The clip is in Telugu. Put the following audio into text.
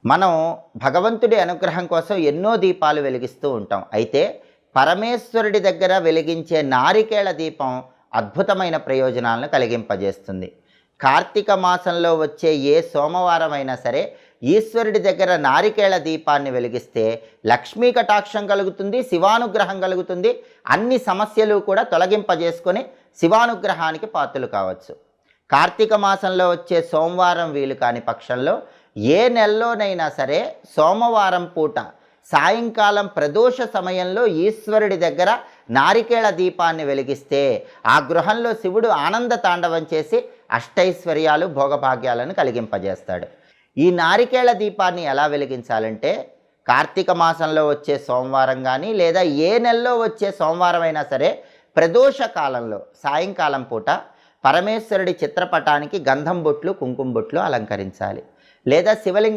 మనం భగవంతుడి అనుగ్రహం కోసం ఎన్నో దీపాలు వెలిగిస్తూ ఉంటాం. అయితే పరమేశ్వరుడి దగ్గర వెలిగించే నారికేళ దీపం అద్భుతమైన ప్రయోజనాలను కలిగింపజేస్తుంది. కార్తీక మాసంలో వచ్చే ఏ సోమవారం అయినా సరే ఈశ్వరుడి దగ్గర నారికేళ దీపాన్ని వెలిగిస్తే లక్ష్మీ కటాక్షం కలుగుతుంది, శివానుగ్రహం కలుగుతుంది. అన్ని సమస్యలు కూడా తొలగింపజేసుకొని శివానుగ్రహానికి పాత్రలు కావచ్చు. కార్తీక మాసంలో వచ్చే సోమవారం వీలు కాని పక్షంలో ఏ నెలలోనైనా సరే సోమవారం పూట సాయంకాలం ప్రదోష సమయంలో ఈశ్వరుడి దగ్గర నారికేళ దీపాన్ని వెలిగిస్తే ఆ గృహంలో శివుడు ఆనంద తాండవం చేసి అష్టైశ్వర్యాలు భోగభాగ్యాలను కలిగింపజేస్తాడు. ఈ నారికేళ దీపాన్ని ఎలా వెలిగించాలంటే కార్తీక మాసంలో వచ్చే సోమవారం కానీ లేదా ఏ నెలలో వచ్చే సోమవారం అయినా సరే ప్రదోష కాలంలో సాయంకాలం పూట పరమేశ్వరుడి చిత్రపటానికి గంధం బొట్లు కుంకుమ బొట్లు అలంకరించాలి. లేదా శివలింగ